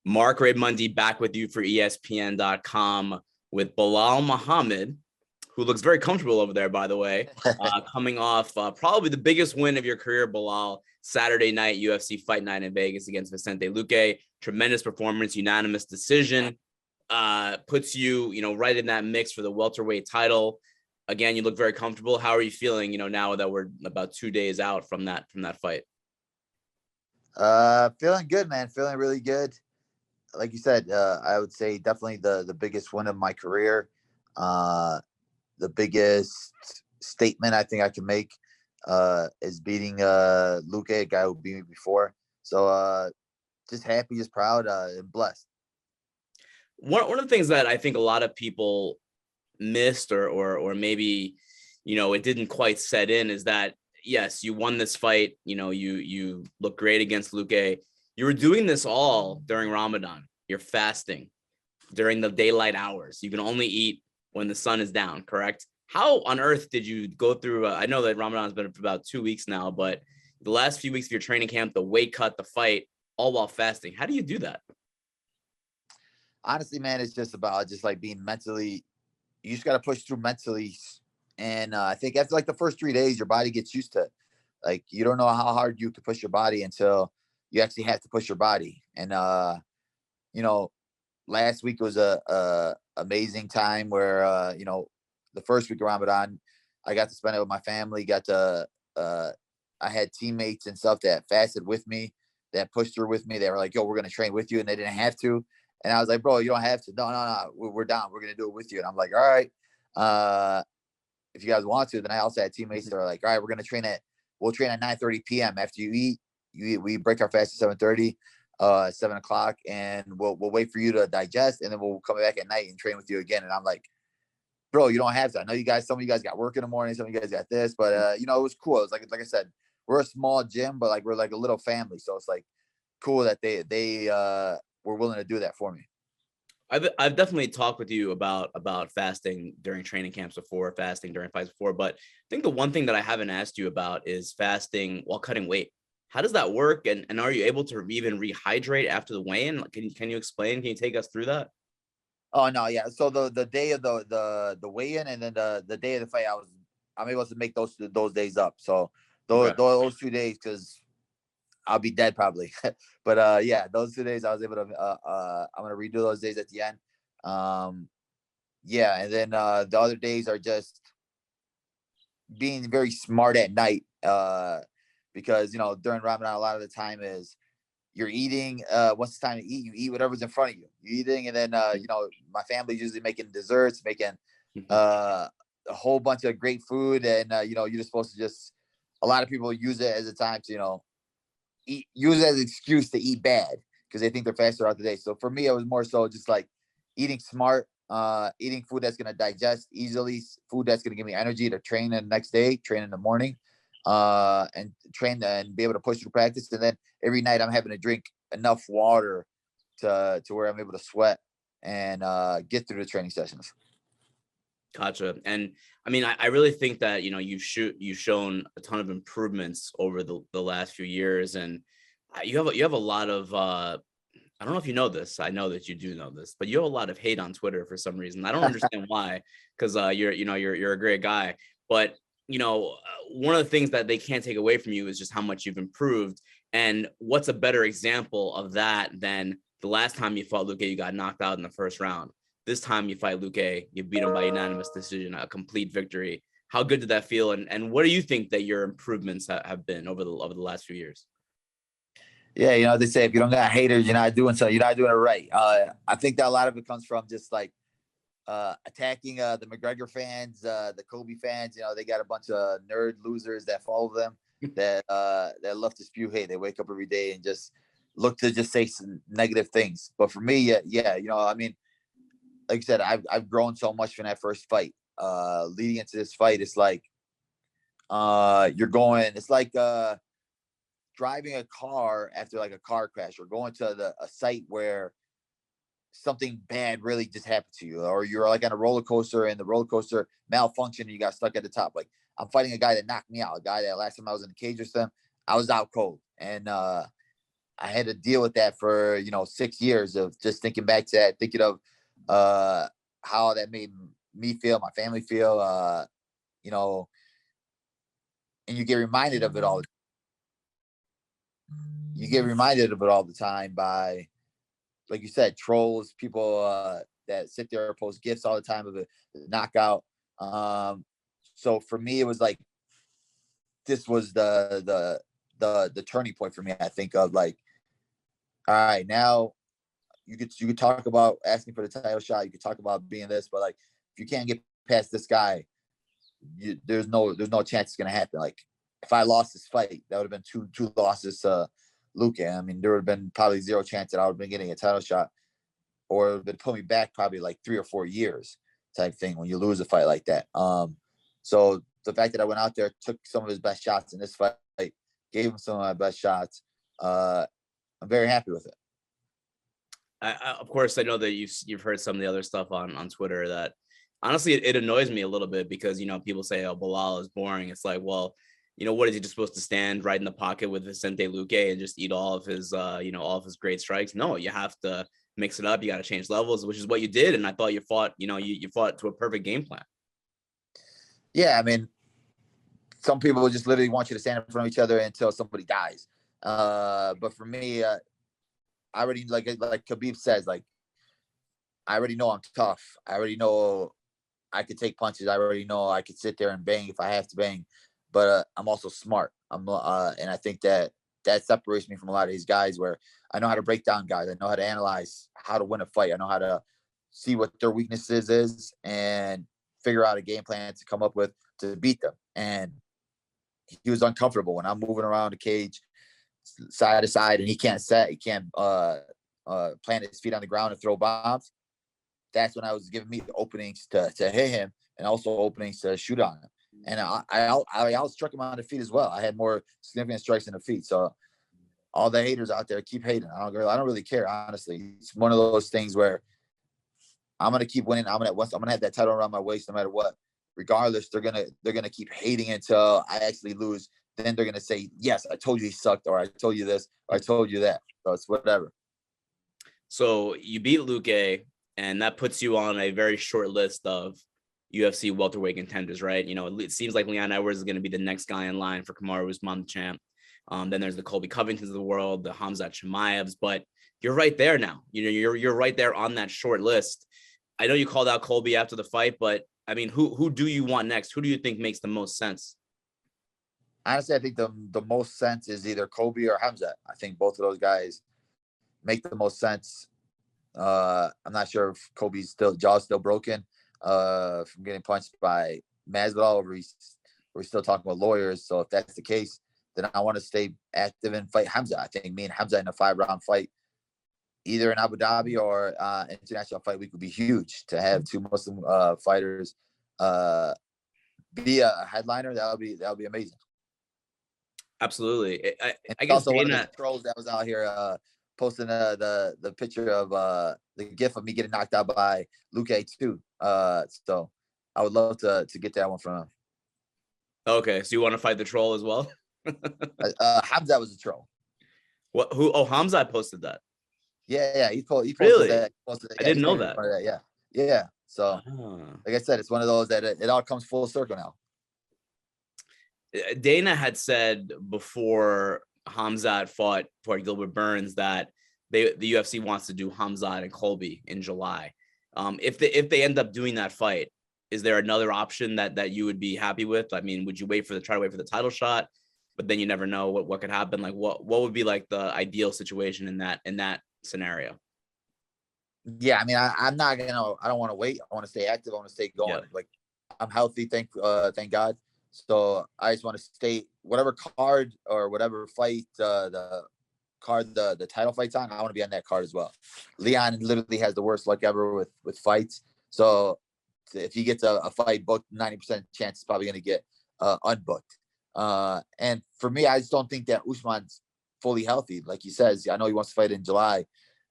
Marc Raimondi back with you for ESPN.com with Belal Muhammad, who looks very comfortable over there, by the way, coming off probably the biggest win of your career, Belal, Saturday night UFC Fight Night in Vegas against Vicente Luque. Tremendous performance, unanimous decision, puts you, right in that mix for the welterweight title. Again, you look very comfortable. How are you feeling, now that we're about 2 days out from that fight? Feeling good, man. Feeling really good. Like you said, I would say definitely the biggest win of my career. The biggest statement I think I can make is beating Luque, a guy who beat me before. So just happy, just proud, and blessed. One of the things that I think a lot of people missed or maybe, it didn't quite set in is that, yes, you won this fight. You look great against Luque. You were doing this all during Ramadan. You're fasting during the daylight hours. You can only eat when the sun is down, correct? How on earth did you go through? I know that Ramadan's been for about 2 weeks now, but the last few weeks of your training camp, the weight cut, the fight, all while fasting. How do you do that? Honestly, man, it's just about like being mentally. You just got to push through mentally. And I think after like the first 3 days, your body gets used to it. Like, you don't know how hard you can push your body until you actually have to push your body. And, last week was a amazing time where, the first week of Ramadan, I got to spend it with my family, I had teammates and stuff that fasted with me, that pushed through with me. They were like, yo, we're going to train with you. And they didn't have to. And I was like, bro, you don't have to. No. We're down. We're going to do it with you. And I'm like, all right. If you guys want to, then I also had teammates that are like, all right, we'll train at 9:30 p.m. after you eat. We break our fast at 7:30, 7 o'clock, and we'll wait for you to digest, and then we'll come back at night and train with you again. And I'm like, bro, you don't have to. I know some of you guys got work in the morning, some of you guys got this, but it was cool. It was like I said, we're a small gym, but like we're like a little family. So it's like cool that they were willing to do that for me. I've definitely talked with you about fasting during training camps before, fasting during fights before, but I think the one thing that I haven't asked you about is fasting while cutting weight. How does that work? And are you able to even rehydrate after the weigh-in? Can you explain? Can you take us through that? Oh no, yeah. So the day of the weigh-in and then the day of the fight, I'm able to make those days up. So those 2 days, because I'll be dead probably. But yeah, those 2 days I was able to I'm gonna redo those days at the end. Yeah, and then the other days are just being very smart at night. Because during Ramadan a lot of the time is you're eating, once it's time to eat, you eat whatever's in front of you. You're eating, and then my family's usually making desserts, making a whole bunch of great food, and you're just supposed to just, a lot of people use it as a time to use it as an excuse to eat bad because they think they're faster throughout the day. So for me, it was more so just like eating smart, eating food that's going to digest easily, food that's going to give me energy to train the next day, train in the morning, and train and be able to push through practice. And then every night I'm having to drink enough water to where I'm able to sweat and get through the training sessions. Gotcha. And I mean, I really think that, you've shown a ton of improvements over the last few years, and you have a lot of, I don't know if you know this. I know that you do know this, but you have a lot of hate on Twitter for some reason. I don't understand why, because you're a great guy. But one of the things that they can't take away from you is just how much you've improved. And what's a better example of that than the last time you fought Luque, you got knocked out in the first round. This time you fight Luque, you beat him by unanimous decision, a complete victory. How good did that feel? And what do you think that your improvements have been over the last few years? Yeah, they say if you don't got haters, you're not doing something. You're not doing it right. I think that a lot of it comes from just like attacking the McGregor fans, the Colby fans. They got a bunch of nerd losers that follow them that love to spew hate. They wake up every day and just look to just say some negative things. But for me, yeah, I mean, like I said, I've grown so much from that first fight. Leading into this fight, it's like it's like driving a car after like a car crash, or going to a site where something bad really just happened to you, or you're like on a roller coaster and the roller coaster malfunctioned and you got stuck at the top. Like, I'm fighting a guy that knocked me out, a guy that last time I was in the cage with him, I was out cold. And I had to deal with that for 6 years of just thinking back to that, thinking of how that made me feel, my family feel, you know, and you get reminded of it all. You get reminded of it all the time by, like you said, trolls, people that sit there and post gifs all the time of a knockout. So for me, it was like this was the turning point for me. I think of like, all right, now you could talk about asking for the title shot. You could talk about being this, but like if you can't get past this guy, there's no chance it's gonna happen. Like if I lost this fight, that would have been two losses to Luque. I mean, there would have been probably zero chance that I would have been getting a title shot, or it would have put me back probably like 3 or 4 years type thing when you lose a fight like that. So the fact that I went out there, took some of his best shots in this fight, gave him some of my best shots, I'm very happy with it. Of course, I know that you've heard some of the other stuff on Twitter that honestly it annoys me a little bit because people say, oh, Belal is boring. It's like, well, what is he just supposed to stand right in the pocket with Vicente Luque and just eat all of his all of his great strikes? No, you have to mix it up. You got to change levels, which is what you did. And I thought you fought, you fought to a perfect game plan. Yeah, I mean, some people just literally want you to stand in front of each other until somebody dies. But for me, I already like Khabib says, like I already know I'm tough. I already know I could take punches. I already know I could sit there and bang if I have to bang. But I'm also smart. And I think that separates me from a lot of these guys where I know how to break down guys. I know how to analyze how to win a fight. I know how to see what their weaknesses is and figure out a game plan to come up with to beat them. And he was uncomfortable when I'm moving around the cage side to side and he can't plant his feet on the ground and throw bombs. That's when I was giving me the openings to hit him and also openings to shoot on him. And I outstruck him on the feet as well. I had more significant strikes in the feet. So all the haters out there, keep hating. I don't really care, honestly. It's one of those things where I'm gonna keep winning. I'm gonna have that title around my waist no matter what. Regardless, they're gonna keep hating until I actually lose. Then they're gonna say, yes, I told you he sucked, or I told you this, or I told you that. So it's whatever. So you beat Luque, and that puts you on a very short list of UFC welterweight contenders, right? It seems like Leon Edwards is going to be the next guy in line for Kamaru Usman, the champ. Then there's the Colby Covingtons of the world, the Khamzat Chimaevs, but you're right there now. You're right there on that short list. I know you called out Colby after the fight, but I mean, who do you want next? Who do you think makes the most sense? Honestly, I think the most sense is either Colby or Khamzat. I think both of those guys make the most sense. I'm not sure if Colby's jaw's still broken from getting punched by Masvidal, or we're still talking about lawyers. So if that's the case, then I want to stay active and fight Khamzat. I think me and Khamzat in a 5-round fight, either in Abu Dhabi or International Fight Week, would be huge to have two Muslim fighters be a headliner. That would be amazing. Absolutely. I guess also one of the trolls that was out here posting the picture of the gif of me getting knocked out by Luque too. So I would love to get that one from him. Okay, so you want to fight the troll as well? Khamzat was a troll. What? Who? Oh, Khamzat posted that. Yeah. He posted really? That. I didn't know that. Yeah. So, like I said, it's one of those that it all comes full circle now. Dana had said before Khamzat fought Gilbert Burns that the UFC wants to do Khamzat and Colby in July. If they end up doing that fight, is there another option that you would be happy with? I mean, would you try to wait for the title shot, but then you never know what could happen? Like what would be like the ideal situation in that scenario? Yeah, I mean, I don't want to wait. I want to stay active. I want to stay going. Yeah. Like I'm healthy, thank God. So I just want to stay whatever card or whatever fight the title fight's on. I want to be on that card as well. Leon literally has the worst luck ever with fights. So if he gets a fight booked, 90% chance is probably going to get unbooked. And for me, I just don't think that Usman's fully healthy. Like he says, I know he wants to fight in July.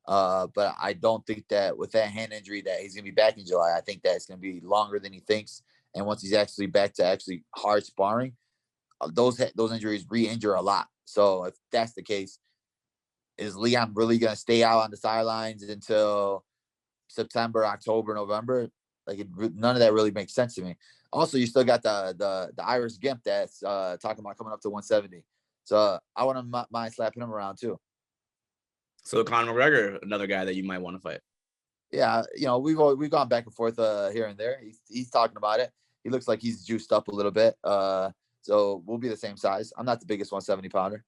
But I don't think that with that hand injury that he's going to be back in July. I think that it's going to be longer than he thinks. And once he's actually back to actually hard sparring, those injuries re-injure a lot. So if that's the case, is Leon really going to stay out on the sidelines until September, October, November? Like, none of that really makes sense to me. Also, you still got the Irish Gimp that's talking about coming up to 170. So I wouldn't mind slapping him around too. So Conor McGregor, another guy that you might want to fight. Yeah, we've gone back and forth here and there. He's talking about it. He looks like he's juiced up a little bit. So we'll be the same size. I'm not the biggest 170 pounder.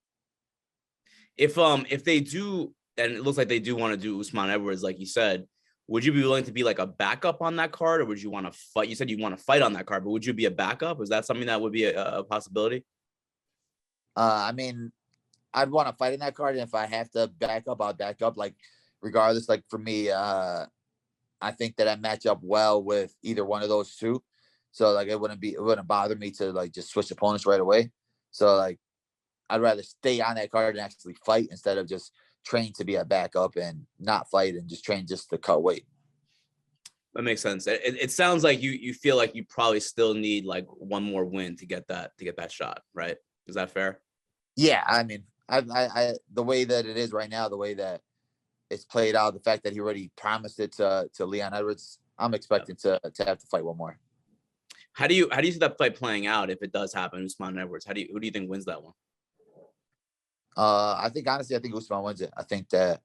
If they do, and it looks like they do want to do Usman Edwards, like you said, would you be willing to be like a backup on that card, or would you want to fight? You said you want to fight on that card, but would you be a backup? Is that something that would be a possibility? I mean, I'd want to fight in that card, and if I have to back up, I'll back up. Like, regardless, like for me, I think that I match up well with either one of those two. So like it wouldn't bother me to like just switch opponents right away. So like I'd rather stay on that card and actually fight instead of just train to be a backup and not fight and just train just to cut weight. That makes sense. It sounds like you feel like you probably still need like one more win to get that shot, right? Is that fair? Yeah, I mean, I the way that it is right now, the way that it's played out, the fact that he already promised it to Leon Edwards, I'm expecting to have to fight one more. How do you see that fight playing out if it does happen, Usman Edwards? Who do you think wins that one? I think Usman wins it. I think that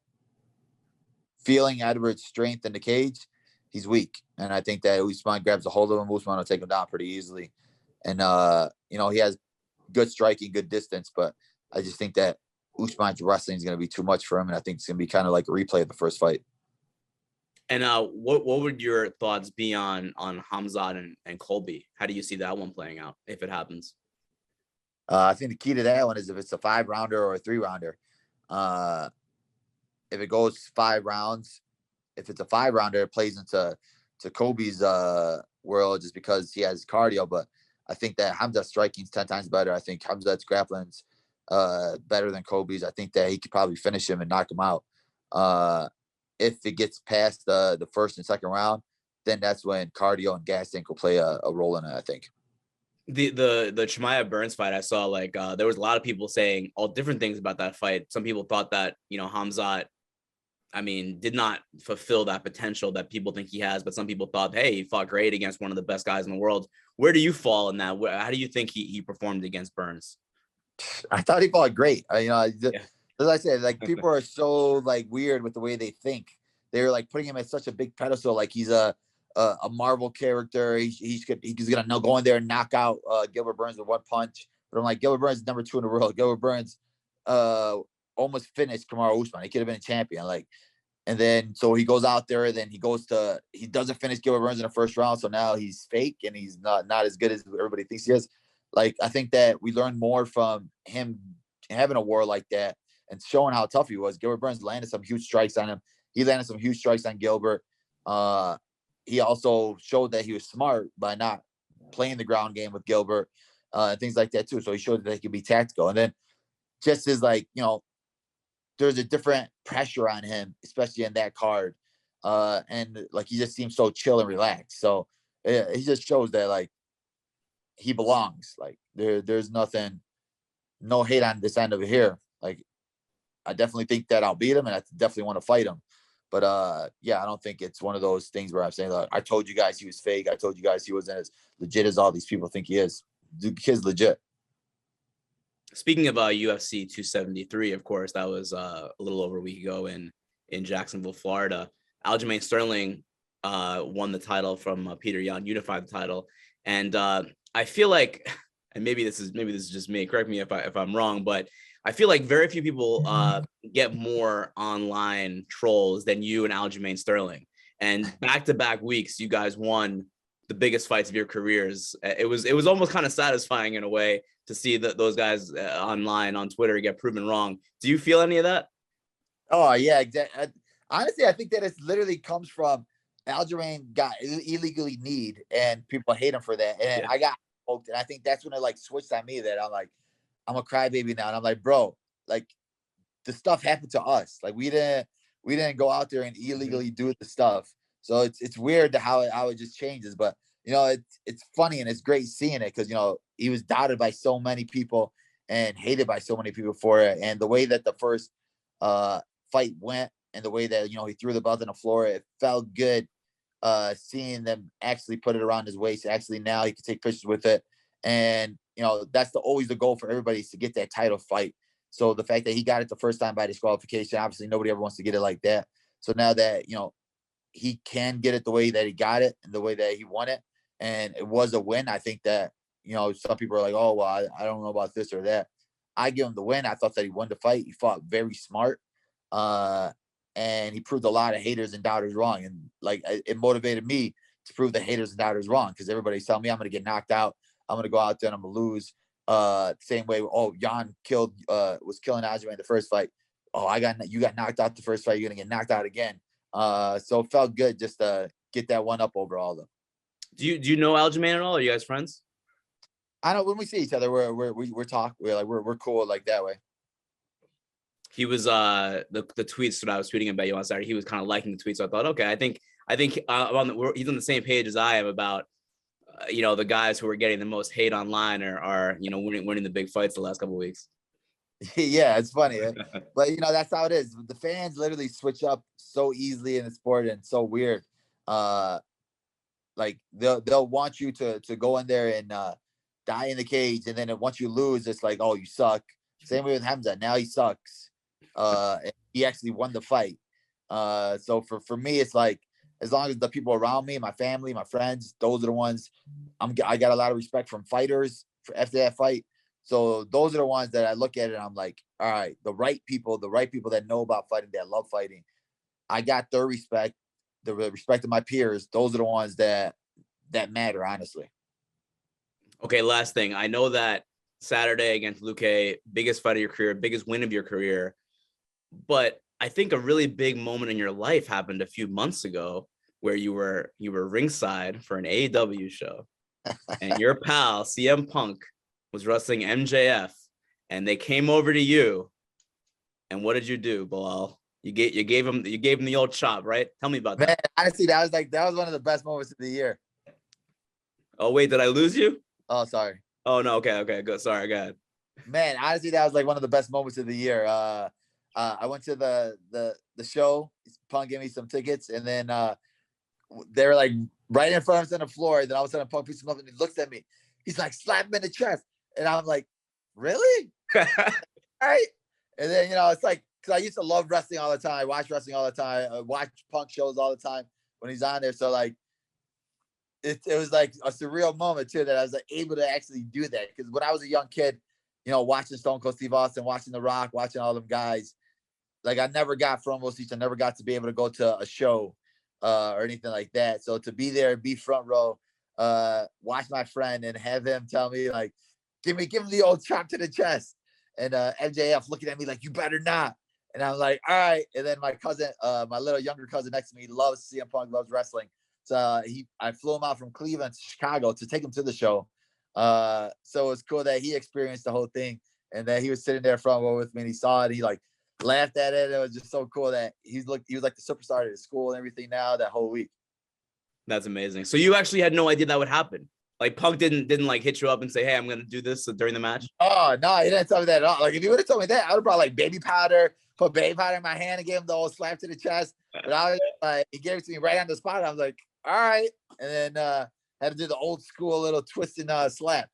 feeling Edwards' strength in the cage, he's weak, and I think that Usman grabs a hold of him. Usman will take him down pretty easily, and he has good striking, good distance, but I just think that Usman's wrestling is going to be too much for him, and I think it's going to be kind of like a replay of the first fight. And what would your thoughts be on Khamzat and Colby? How do you see that one playing out if it happens? I think the key to that one is if it's a 5-rounder or a 3-rounder. If it goes 5 rounds, if it's a 5-rounder, it plays into Colby's world just because he has cardio. But I think that Khamzat's striking is 10 times better. I think Khamzat's grappling's better than Colby's. I think that he could probably finish him and knock him out. If it gets past the first and second round, then that's when cardio and gas tank will play a role in it, I think. The Chimaev Burns fight, I saw like there was a lot of people saying all different things about that fight. Some people thought that, Khamzat, I mean, did not fulfill that potential that people think he has, but some people thought, hey, he fought great against one of the best guys in the world. Where do you fall in that? How do you think he performed against Burns? I thought he fought great. Yeah. As I said, like people are so like weird with the way they think. They're like putting him at such a big pedestal, like he's a Marvel character. He's gonna go in there and knock out Gilbert Burns with one punch. But I'm like, Gilbert Burns is number 2 in the world. Gilbert Burns almost finished Kamaru Usman. He could have been a champion. Like, and then so he goes out there, then he doesn't finish Gilbert Burns in the first round. So now he's fake and he's not as good as everybody thinks he is. Like, I think that we learned more from him having a war like that and showing how tough he was. Gilbert Burns landed some huge strikes on him. He landed some huge strikes on Gilbert. He also showed that he was smart by not playing the ground game with Gilbert and things like that too. So he showed that he could be tactical. And then just as like, there's a different pressure on him, especially in that card. And like, he just seems so chill and relaxed. So he just shows that like he belongs. Like there's nothing, no hate on this end of it here. Like, I definitely think that I'll beat him and I definitely want to fight him. But yeah, I don't think it's one of those things where I'm saying, like, I told you guys he was fake. I told you guys he wasn't as legit as all these people think he is. The kid's legit. Speaking of UFC 273, of course, that was a little over a week ago in Jacksonville, Florida. Aljamain Sterling won the title from Peter Yan, unified the title, and I feel like, and maybe this is just me. Correct me if I'm wrong, but I feel like very few people get more online trolls than you and Aljamain Sterling. And back-to-back weeks, you guys won the biggest fights of your careers. It was almost kind of satisfying in a way to see that those guys online on Twitter get proven wrong. Do you feel any of that? Oh yeah, exactly. Honestly, I think that it literally comes from Aljamain got illegally kneed, and people hate him for that. And yeah. I got poked, and I think that's when it like switched on me that I'm like, I'm a crybaby now, and I'm like, bro, like the stuff happened to us. Like we didn't go out there and illegally do the stuff. So it's weird how it just changes. But it's funny and it's great seeing it because he was doubted by so many people and hated by so many people for it. And the way that the first fight went and the way that, you know, he threw the belt on the floor. It felt good seeing them actually put it around his waist. Actually, now he can take pictures with it. And, you know, that's always the goal for everybody, is to get that title fight. So the fact that he got it the first time by disqualification, obviously nobody ever wants to get it like that. So now that, you know, he can get it the way that he got it and the way that he won it, and it was a win. I think that, you know, some people are like, oh, well, I don't know about this or that. I give him the win. I thought that he won the fight. He fought very smart. And he proved a lot of haters and doubters wrong. And like, it motivated me to prove the haters and doubters wrong, because everybody's telling me I'm going to get knocked out. I'm going to go out there and I'm going to lose. Same way, oh, Jan was killing Aljamain in the first fight. Oh, you got knocked out the first fight. You're going to get knocked out again. So it felt good just to get that one up overall, though. Do you know Aljamain at all? Are you guys friends? I know when we see each other, we're talk. We're cool like that way. He was the tweets that I was tweeting about you on Saturday. He was kind of liking the tweets. So I thought, okay, I think he's on the same page as I am about you know, the guys who are getting the most hate online are you know, winning the big fights the last couple of weeks. Yeah, it's funny, but you know, that's how it is. The fans literally switch up so easily in the sport, and so weird. Like they'll want you to go in there and die in the cage, and then once you lose, it's like, oh, you suck. Same way with Khamzat. Now he sucks. And he actually won the fight. So for me, it's like, as long as the people around me, my family, my friends, those are the ones I got a lot of respect from fighters after that fight. So those are the ones that I look at it and I'm like, all right, the right people that know about fighting, that love fighting. I got their respect, the respect of my peers. Those are the ones that matter, honestly. Okay, last thing. I know that Saturday against Luque, biggest fight of your career, biggest win of your career. But I think a really big moment in your life happened a few months ago, where you were ringside for an AEW show, and your pal CM Punk was wrestling MJF, and they came over to you. And what did you do, Belal? You gave him the old chop, right? Tell me about that. Man, honestly, that was one of the best moments of the year. Oh wait, did I lose you? Oh, sorry. Oh no, okay, good. Sorry, go ahead. Man, honestly, that was like one of the best moments of the year. I went to the show. Punk gave me some tickets, and then they were like right in front of us on the floor. Then all of a sudden, Punk picks him up and he looks at me. He's like, slap him in the chest, and I'm like, really? All right. And then, you know, it's like, because I used to love wrestling all the time. I watch wrestling all the time. I watch Punk shows all the time when he's on there. So like, it was like a surreal moment too, that I was like able to actually do that. Because when I was a young kid, you know, watching Stone Cold Steve Austin, watching The Rock, watching all them guys, like I never got front row seats. I never got to be able to go to a show or anything like that. So to be there, be front row, watch my friend and have him tell me like, give him the old chop to the chest. And MJF looking at me like, you better not. And I'm like, all right. And then my cousin, my little younger cousin next to me, loves CM Punk, loves wrestling. So I flew him out from Cleveland to Chicago to take him to the show. So it's cool that he experienced the whole thing, and that he was sitting there front row with me, and he saw it. He like laughed at it. It was just so cool that he was like the superstar at his school and everything now that whole week. That's amazing. So you actually had no idea that would happen. Like Punk didn't like hit you up and say, hey, I'm going to do this during the match. Oh, no, he didn't tell me that at all. Like if he would have told me that, I would have brought like baby powder, put baby powder in my hand and gave him the old slap to the chest. But I was like, he gave it to me right on the spot. I was like, all right. And then had to do the old school little twist and slap.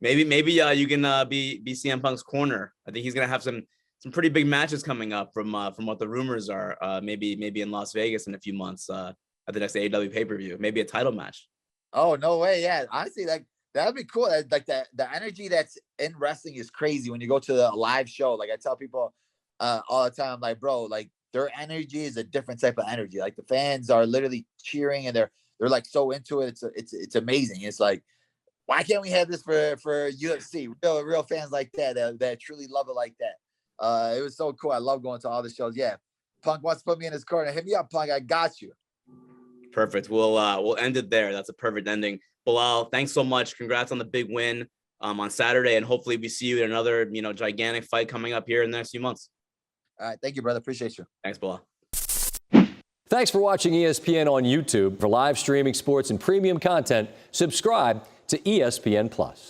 maybe you can be CM Punk's corner. I think he's gonna have some pretty big matches coming up from what the rumors are. Maybe in Las Vegas in a few months at the next AEW pay-per-view. Maybe a title match. Oh no way! Yeah, honestly, like that'd be cool. Like the energy that's in wrestling is crazy when you go to the live show. Like I tell people all the time, like bro, like their energy is a different type of energy. Like the fans are literally cheering and they're like so into it. It's amazing. It's like, why can't we have this for UFC? Real fans like that truly love it like that. It was so cool. I love going to all the shows. Yeah, Punk wants to put me in his corner. Hit me up, Punk. I got you. Perfect. We'll end it there. That's a perfect ending. Belal, thanks so much. Congrats on the big win on Saturday, and hopefully we see you in another gigantic fight coming up here in the next few months. All right, thank you, brother. Appreciate you. Thanks, Belal. Thanks for watching ESPN on YouTube. For live streaming sports and premium content, subscribe to ESPN Plus.